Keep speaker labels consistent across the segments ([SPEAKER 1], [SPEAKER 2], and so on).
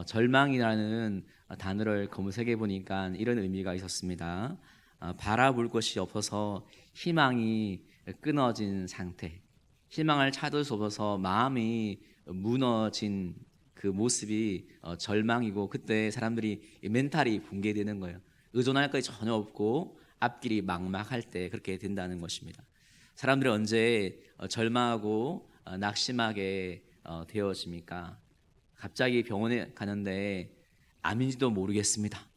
[SPEAKER 1] 절망이라는 단어를 검색해 보니까 이런 의미가 있었습니다. 바라볼 것이 없어서 희망이 끊어진 상태, 희망을 찾을 수 없어서 마음이 무너진 그 모습이 절망이고, 그때 사람들이 멘탈이 붕괴되는 거예요. 의존할 것이 전혀 없고 앞길이 막막할 때 그렇게 된다는 것입니다. 사람들이 언제 절망하고 낙심하게 되어집니까? 갑자기 병원에 가는데 암인지도 모르겠습니다.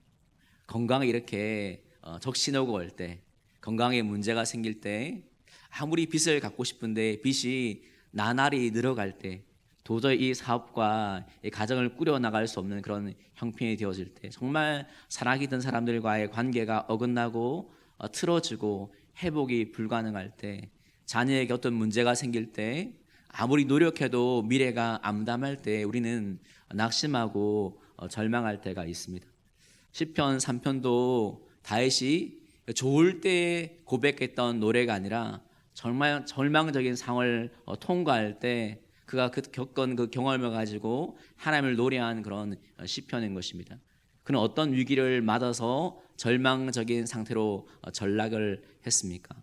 [SPEAKER 1] 건강에 이렇게 적신 오고 올 때, 건강에 문제가 생길 때, 아무리 빚을 갚고 싶은데 빚이 나날이 늘어갈 때, 도저히 이 사업과 이 가정을 꾸려나갈 수 없는 그런 형편이 되어질 때, 정말 사랑했던 사람들과의 관계가 어긋나고 틀어지고 회복이 불가능할 때, 자녀에게 어떤 문제가 생길 때, 아무리 노력해도 미래가 암담할 때 우리는 낙심하고 절망할 때가 있습니다. 시편 3편도 다윗이 좋을 때 고백했던 노래가 아니라 정말 절망적인 상황을 통과할 때 그가 겪은 그 경험을 가지고 하나님을 노래한 그런 시편인 것입니다. 그는 어떤 위기를 맞아서 절망적인 상태로 전락을 했습니까?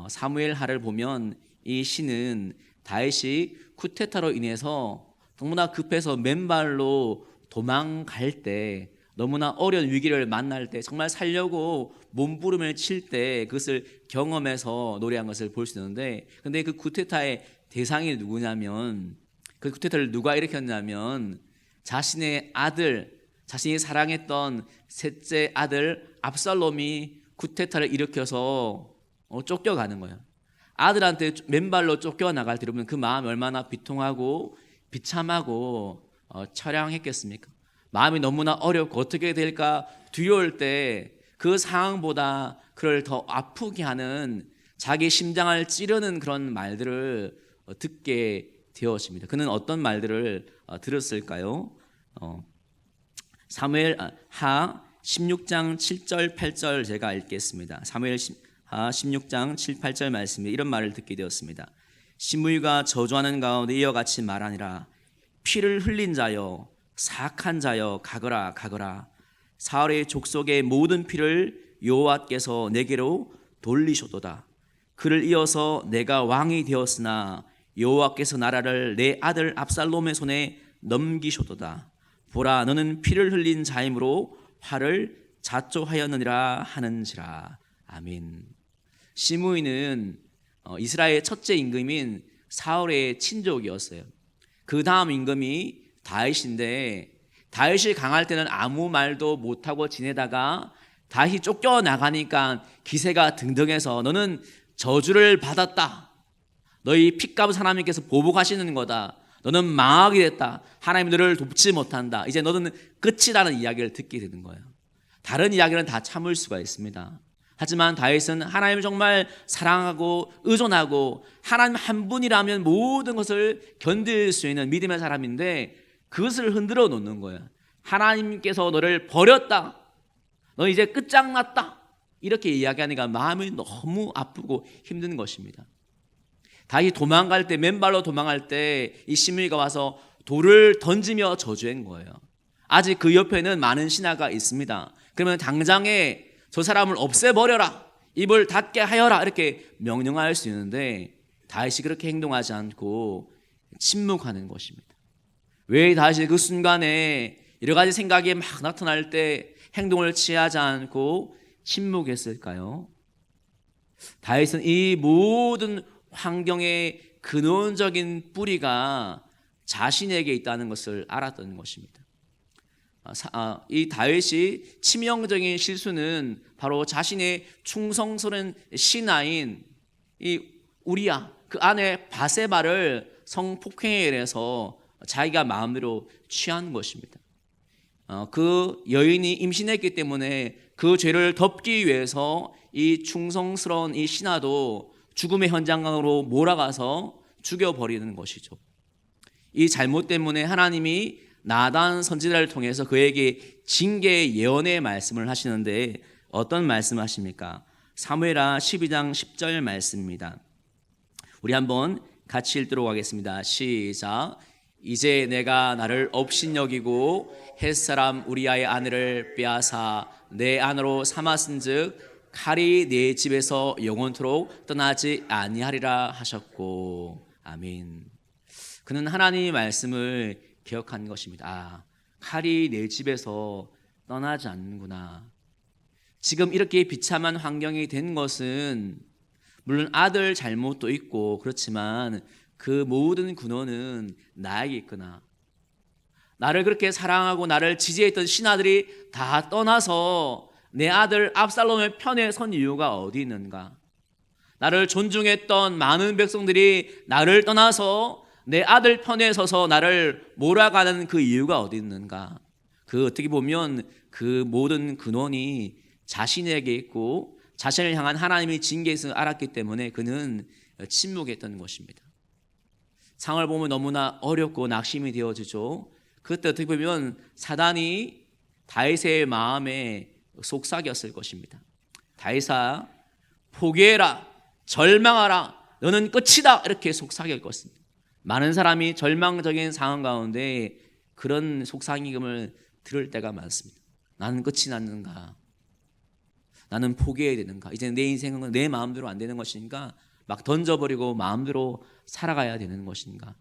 [SPEAKER 1] 사무엘 하를 보면 이 시는 다윗이 쿠데타로 인해서 너무나 급해서 맨발로 도망갈 때, 너무나 어려운 위기를 만날 때, 정말 살려고 몸부림을 칠 때 그것을 경험해서 노래한 것을 볼 수 있는데, 근데 그 쿠데타의 대상이 누구냐면, 그 쿠데타를 누가 일으켰냐면 자신의 아들, 자신이 사랑했던 셋째 아들 압살롬이 쿠데타를 일으켜서 쫓겨가는 거예요. 아들한테 맨발로 쫓겨나갈 때 여러분 그 마음이 얼마나 비통하고 비참하고 처량했겠습니까? 마음이 너무나 어렵고 어떻게 될까 두려울 때 그 상황보다 그를 더 아프게 하는, 자기 심장을 찌르는 그런 말들을 듣게 되었습니다. 그는 어떤 말들을 들었을까요? 사무엘 하 16장 7절 8절 제가 읽겠습니다. 사무엘 16장 7, 8절 말씀에 이런 말을 듣게 되었습니다. 시므이가 저주하는 가운데 이와 같이 말하니라. 피를 흘린 자여, 사악한 자여, 가거라 가거라. 사울의 족속의 모든 피를 여호와께서 내게로 돌리셨도다. 그를 이어서 내가 왕이 되었으나 여호와께서 나라를 내 아들 압살롬의 손에 넘기셨도다. 보라, 너는 피를 흘린 자이므로 화를 자초하였느니라 하는지라. 아멘. 시므이는 이스라엘 첫째 임금인 사울의 친족이었어요. 그 다음 임금이 다윗인데, 다윗이 강할 때는 아무 말도 못하고 지내다가 다윗이 쫓겨나가니까 기세가 등등해서 너는 저주를 받았다. 너희 핏값 하나님께서 보복하시는 거다. 너는 망하게 됐다. 하나님이 너를 돕지 못한다. 이제 너는 끝이라는 이야기를 듣게 되는 거예요. 다른 이야기는 다 참을 수가 있습니다. 하지만 다윗은 하나님을 정말 사랑하고 의존하고 하나님 한 분이라면 모든 것을 견딜 수 있는 믿음의 사람인데, 그것을 흔들어 놓는 거예요. 하나님께서 너를 버렸다. 너 이제 끝장났다. 이렇게 이야기하니까 마음이 너무 아프고 힘든 것입니다. 다윗이 도망갈 때, 맨발로 도망갈 때 이 시므이가 와서 돌을 던지며 저주한 거예요. 아직 그 옆에는 많은 신하가 있습니다. 그러면 당장에 저 사람을 없애버려라, 입을 닫게 하여라, 이렇게 명령할 수 있는데 다윗이 그렇게 행동하지 않고 침묵하는 것입니다. 왜 다윗이 그 순간에 여러 가지 생각이 막 나타날 때 행동을 취하지 않고 침묵했을까요? 다윗은 이 모든 환경의 근원적인 뿌리가 자신에게 있다는 것을 알았던 것입니다. 이 다윗이 치명적인 실수는 바로 자신의 충성스러운 신하인 이 우리야, 그 아내 바세바를 성폭행에 의해서 자기가 마음대로 취한 것입니다. 그 여인이 임신했기 때문에 그 죄를 덮기 위해서 이 충성스러운 이 신하도 죽음의 현장으로 몰아가서 죽여버리는 것이죠. 이 잘못 때문에 하나님이 나단 선지자를 통해서 그에게 징계 예언의 말씀을 하시는데 어떤 말씀을 하십니까? 사무엘하 12장 10절 말씀입니다. 우리 한번 같이 읽도록 하겠습니다. 시작. 이제 내가 나를 업신여기고 햇사람 우리아의 아내를 빼앗아 내 아내로 삼았은즉 칼이 내 집에서 영원토록 떠나지 아니하리라 하셨고. 아멘. 그는 하나님의 말씀을 기억한 것입니다. 아, 칼이 내 집에서 떠나지 않는구나. 지금 이렇게 비참한 환경이 된 것은 물론 아들 잘못도 있고 그렇지만 그 모든 근원은 나에게 있구나. 나를 그렇게 사랑하고 나를 지지했던 신하들이 다 떠나서 내 아들 압살롬의 편에 선 이유가 어디 있는가? 나를 존중했던 많은 백성들이 나를 떠나서 내 아들 편에 서서 나를 몰아가는 그 이유가 어디 있는가? 그 어떻게 보면 그 모든 근원이 자신에게 있고 자신을 향한 하나님의 징계에서 알았기 때문에 그는 침묵했던 것입니다. 상을 보면 너무나 어렵고 낙심이 되어지죠. 그때 어떻게 보면 사단이 다윗의 마음에 속삭였을 것입니다. 다윗아, 포기해라, 절망하라, 너는 끝이다, 이렇게 속삭일 것입니다. 많은 사람이 절망적인 상황 가운데 그런 속삭임을 들을 때가 많습니다. 나는 끝이 났는가? 나는 포기해야 되는가? 이제 내 인생은 내 마음대로 안 되는 것인가? 막 던져버리고 마음대로 살아가야 되는 것인가?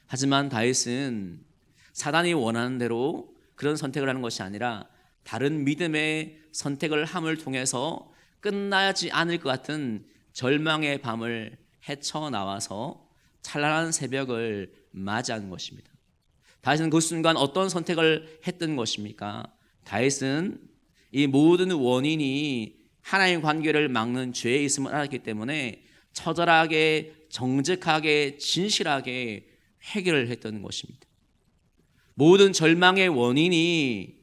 [SPEAKER 1] 하지만 다윗은 사단이 원하는 대로 그런 선택을 하는 것이 아니라 다른 믿음의 선택을 함을 통해서 끝나지 않을 것 같은 절망의 밤을 헤쳐나와서 찬란한 새벽을 맞이하는 것입니다. 다윗은 그 순간 어떤 선택을 했던 것입니까? 다윗은 이 모든 원인이 하나님의 관계를 막는 죄에 있음을 알았기 때문에 처절하게, 정직하게, 진실하게 해결을 했던 것입니다. 모든 절망의 원인이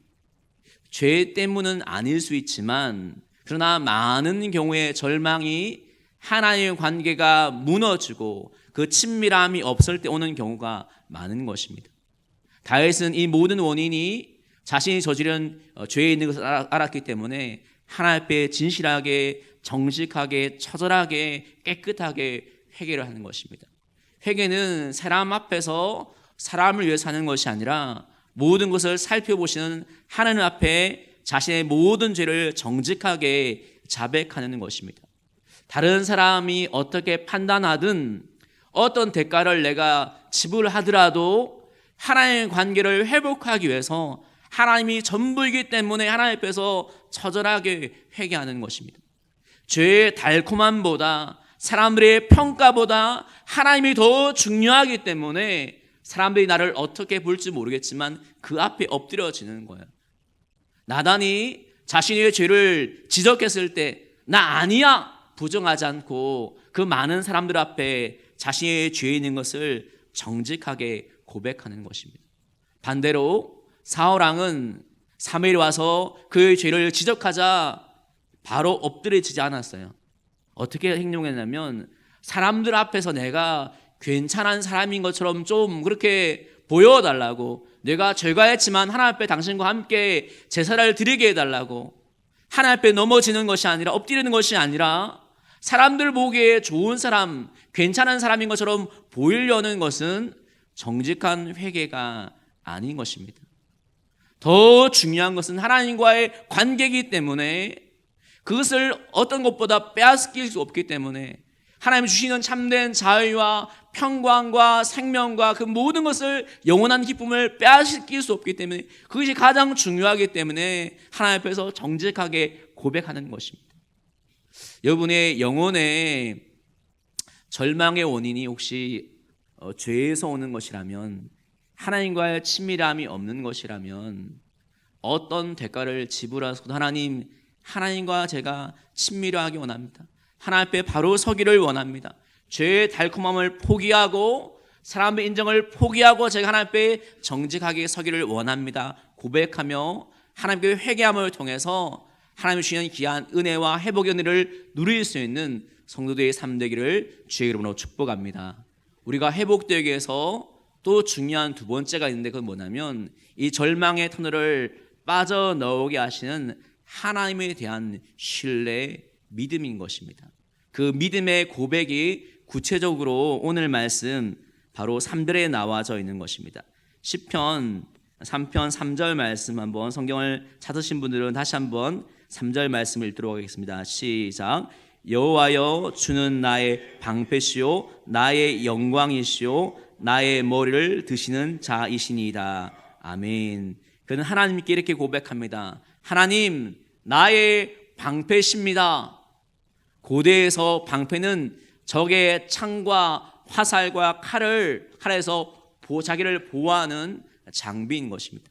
[SPEAKER 1] 죄 때문은 아닐 수 있지만 그러나 많은 경우에 절망이 하나님의 관계가 무너지고 그 친밀함이 없을 때 오는 경우가 많은 것입니다. 다윗은 이 모든 원인이 자신이 저지른 죄에 있는 것을 알았기 때문에 하나님 앞에 진실하게, 정직하게, 처절하게, 깨끗하게 회개를 하는 것입니다. 회개는 사람 앞에서 사람을 위해 사는 것이 아니라 모든 것을 살펴보시는 하나님 앞에 자신의 모든 죄를 정직하게 자백하는 것입니다. 다른 사람이 어떻게 판단하든 어떤 대가를 내가 지불하더라도 하나님의 관계를 회복하기 위해서 하나님이 전부이기 때문에 하나님 앞에서 처절하게 회개하는 것입니다. 죄의 달콤함보다 사람들의 평가보다 하나님이 더 중요하기 때문에 사람들이 나를 어떻게 볼지 모르겠지만 그 앞에 엎드려지는 거예요. 나단이 자신의 죄를 지적했을 때 나 아니야 부정하지 않고 그 많은 사람들 앞에 자신의 죄에 있는 것을 정직하게 고백하는 것입니다. 반대로 사울왕은 사무엘이 와서 그의 죄를 지적하자 바로 엎드려지지 않았어요. 어떻게 행동했냐면 사람들 앞에서 내가 괜찮은 사람인 것처럼 좀 그렇게 보여달라고, 내가 죄가했지만 하나님 앞에 당신과 함께 제사를 드리게 해달라고, 하나님 앞에 넘어지는 것이 아니라 엎드리는 것이 아니라 사람들 보기에 좋은 사람, 괜찮은 사람인 것처럼 보이려는 것은 정직한 회개가 아닌 것입니다. 더 중요한 것은 하나님과의 관계이기 때문에 그것을 어떤 것보다 빼앗길 수 없기 때문에 하나님 주시는 참된 자유와 평강과 생명과 그 모든 것을 영원한 기쁨을 빼앗길 수 없기 때문에 그것이 가장 중요하기 때문에 하나님 앞에서 정직하게 고백하는 것입니다. 여러분의 영혼의 절망의 원인이 혹시 죄에서 오는 것이라면, 하나님과의 친밀함이 없는 것이라면 어떤 대가를 지불하서도 하나님과 제가 친밀하기 원합니다. 하나님 앞에 바로 서기를 원합니다. 죄의 달콤함을 포기하고 사람의 인정을 포기하고 제가 하나님 앞에 정직하게 서기를 원합니다. 고백하며 하나님께 회개함을 통해서 하나님이 주시는 귀한 은혜와 회복의 은혜를 누릴 수 있는 성도들의 삶 되기를 주의 이름으로 축복합니다. 우리가 회복되기 위해서 또 중요한 두 번째가 있는데 그건 뭐냐면 이 절망의 터널을 빠져나오게 하시는 하나님에 대한 신뢰, 믿음인 것입니다. 그 믿음의 고백이 구체적으로 오늘 말씀 바로 3절에 나와져 있는 것입니다. 시편 3편 3절 말씀 한번 성경을 찾으신 분들은 다시 한번 3절 말씀을 읽도록 하겠습니다. 시작. 여호와여 주는 나의 방패시요 나의 영광이시요 나의 머리를 드시는 자이시니이다. 아멘. 그는 하나님께 이렇게 고백합니다. 하나님 나의 방패십니다. 고대에서 방패는 적의 창과 화살과 칼에서 자기를 보호하는 장비인 것입니다.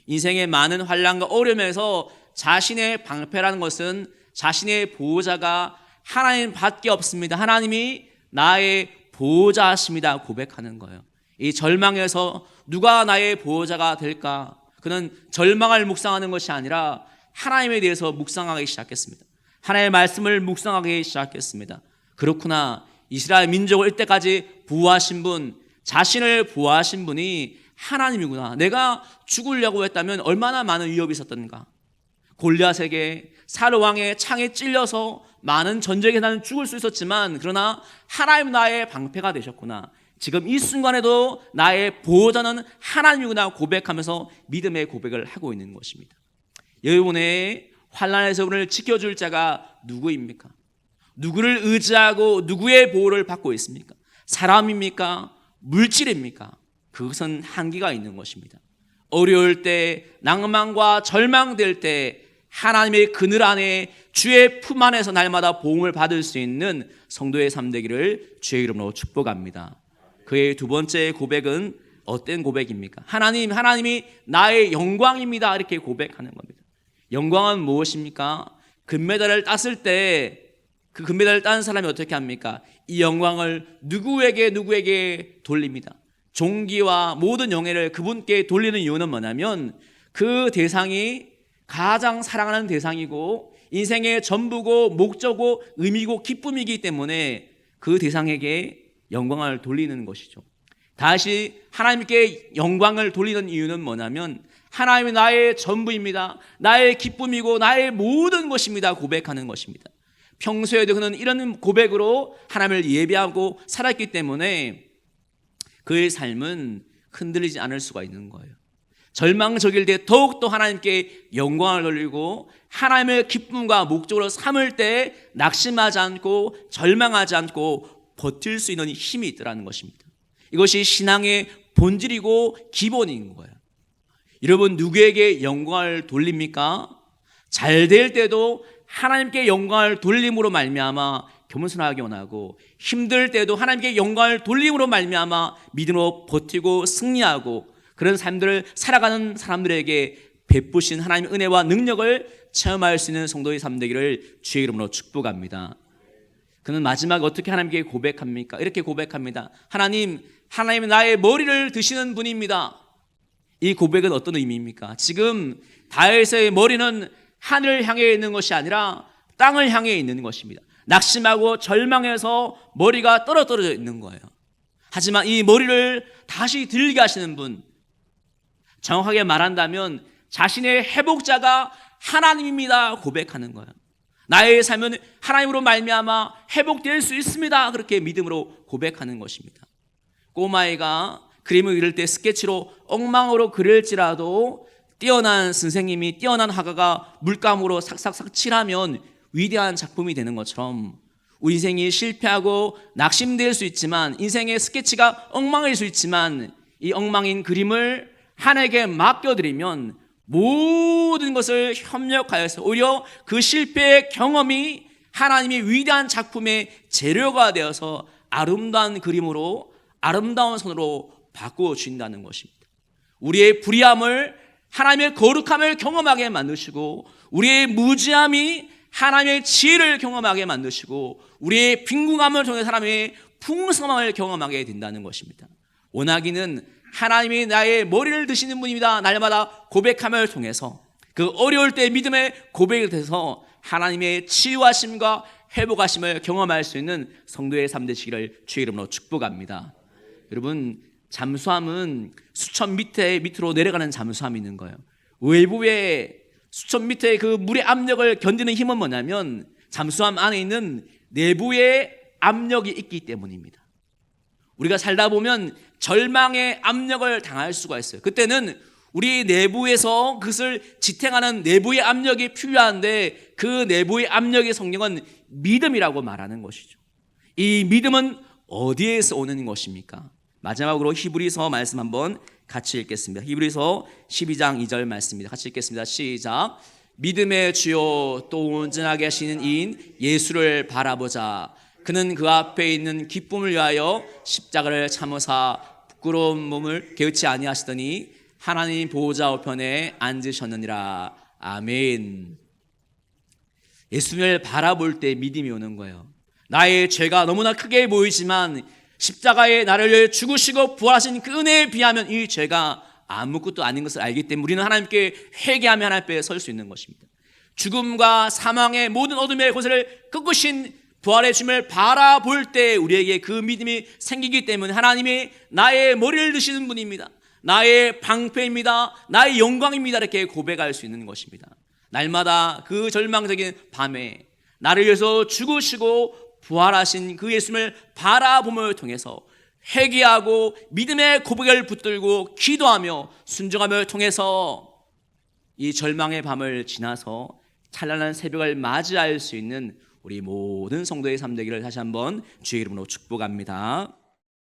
[SPEAKER 1] 인생의 많은 환난과 어려움에서 자신의 방패라는 것은 자신의 보호자가 하나님밖에 없습니다. 하나님이 나의 보호자십니다 고백하는 거예요. 이 절망에서 누가 나의 보호자가 될까? 그는 절망을 묵상하는 것이 아니라 하나님에 대해서 묵상하기 시작했습니다. 하나님의 말씀을 묵상하기 시작했습니다. 그렇구나. 이스라엘 민족을 이때까지 보호하신 분, 자신을 보호하신 분이 하나님이구나. 내가 죽으려고 했다면 얼마나 많은 위협이 있었던가. 골리앗에게 사르왕의 창에 찔려서 많은 전쟁에 나는 죽을 수 있었지만 그러나 하나님 나의 방패가 되셨구나. 지금 이 순간에도 나의 보호자는 하나님이구나 고백하면서 믿음의 고백을 하고 있는 것입니다. 여러분의 환난에서 우리를 지켜줄 자가 누구입니까? 누구를 의지하고 누구의 보호를 받고 있습니까? 사람입니까? 물질입니까? 그것은 한계가 있는 것입니다. 어려울 때, 낭만과 절망될 때 하나님의 그늘 안에 주의 품 안에서 날마다 보험을 받을 수 있는 성도의 삶 되기를 주의 이름으로 축복합니다. 그의 두 번째 고백은 어떤 고백입니까? 하나님이 나의 영광입니다. 이렇게 고백하는 겁니다. 영광은 무엇입니까? 금메달을 땄을 때 그 금메달을 딴 사람이 어떻게 합니까? 이 영광을 누구에게 돌립니다. 존귀와 모든 영예를 그분께 돌리는 이유는 뭐냐면 그 대상이 가장 사랑하는 대상이고 인생의 전부고 목적이고 의미고 기쁨이기 때문에 그 대상에게 영광을 돌리는 것이죠. 다시 하나님께 영광을 돌리는 이유는 뭐냐면 하나님이 나의 전부입니다. 나의 기쁨이고 나의 모든 것입니다. 고백하는 것입니다. 평소에도 그는 이런 고백으로 하나님을 예배하고 살았기 때문에 그의 삶은 흔들리지 않을 수가 있는 거예요. 절망적일 때 더욱더 하나님께 영광을 돌리고 하나님의 기쁨과 목적으로 삼을 때 낙심하지 않고 절망하지 않고 버틸 수 있는 힘이 있더라는 것입니다. 이것이 신앙의 본질이고 기본인 거예요. 여러분 누구에게 영광을 돌립니까? 잘 될 때도 하나님께 영광을 돌림으로 말미암아 겸손하게 원하고 힘들 때도 하나님께 영광을 돌림으로 말미암아 믿음으로 버티고 승리하고 그런 삶들을 살아가는 사람들에게 베푸신 하나님의 은혜와 능력을 체험할 수 있는 성도의 삶 되기를 주의 이름으로 축복합니다. 그는 마지막에 어떻게 하나님께 고백합니까? 이렇게 고백합니다. 하나님은 나의 머리를 드시는 분입니다. 이 고백은 어떤 의미입니까? 지금 다윗의 머리는 하늘을 향해 있는 것이 아니라 땅을 향해 있는 것입니다. 낙심하고 절망해서 머리가 떨어져 있는 거예요. 하지만 이 머리를 다시 들게 하시는 분, 정확하게 말한다면 자신의 회복자가 하나님입니다 고백하는 거예요. 나의 삶은 하나님으로 말미암아 회복될 수 있습니다. 그렇게 믿음으로 고백하는 것입니다. 꼬마아이가 그림을 그릴 때 스케치로 엉망으로 그릴지라도 뛰어난 선생님이 뛰어난 화가가 물감으로 삭삭삭 칠하면 위대한 작품이 되는 것처럼 우리 인생이 실패하고 낙심될 수 있지만 인생의 스케치가 엉망일 수 있지만 이 엉망인 그림을 하나님께 맡겨드리면 모든 것을 협력하여서 오히려 그 실패의 경험이 하나님의 위대한 작품의 재료가 되어서 아름다운 그림으로 아름다운 손으로 바꾸어 주신다는 것입니다. 우리의 불의함을 하나님의 거룩함을 경험하게 만드시고 우리의 무지함이 하나님의 지혜를 경험하게 만드시고 우리의 빈궁함을 통해 사람의 풍성함을 경험하게 된다는 것입니다. 원하기는 하나님이 나의 머리를 드시는 분입니다. 날마다 고백함을 통해서 그 어려울 때 믿음의 고백을 통해서 하나님의 치유하심과 회복하심을 경험할 수 있는 성도의 삶 되시기를 주의 이름으로 축복합니다. 여러분 잠수함은 수천 미터 밑으로 내려가는 잠수함이 있는 거예요. 외부에 수천 미터의 그 물의 압력을 견디는 힘은 뭐냐면 잠수함 안에 있는 내부의 압력이 있기 때문입니다. 우리가 살다 보면 절망의 압력을 당할 수가 있어요. 그때는 우리 내부에서 그것을 지탱하는 내부의 압력이 필요한데 그 내부의 압력의 성령은 믿음이라고 말하는 것이죠. 이 믿음은 어디에서 오는 것입니까? 마지막으로 히브리서 말씀 한번 같이 읽겠습니다. 히브리서 12장 2절 말씀입니다. 같이 읽겠습니다. 시작. 믿음의 주요 또 온전하게 하시는 이인 예수를 바라보자. 그는 그 앞에 있는 기쁨을 위하여 십자가를 참으사 부끄러운 몸을 개의치 아니하시더니 하나님 보호자 우편에 앉으셨느니라. 아멘. 예수님을 바라볼 때 믿음이 오는 거예요. 나의 죄가 너무나 크게 보이지만 십자가에 나를 위해 죽으시고 부활하신 그 은혜에 비하면 이 죄가 아무것도 아닌 것을 알기 때문에 우리는 하나님께 회개하며 하나님 앞에 설 수 있는 것입니다. 죽음과 사망의 모든 어둠의 고세를 꺾으신 부활의 주님을 바라볼 때 우리에게 그 믿음이 생기기 때문에 하나님이 나의 머리를 드시는 분입니다. 나의 방패입니다. 나의 영광입니다. 이렇게 고백할 수 있는 것입니다. 날마다 그 절망적인 밤에 나를 위해서 죽으시고 부활하신 그 예수님을 바라봄을 통해서 회개하고 믿음의 고백을 붙들고 기도하며 순종함을 통해서 이 절망의 밤을 지나서 찬란한 새벽을 맞이할 수 있는 우리 모든 성도의 삶 되기를 다시 한번 주의 이름으로 축복합니다.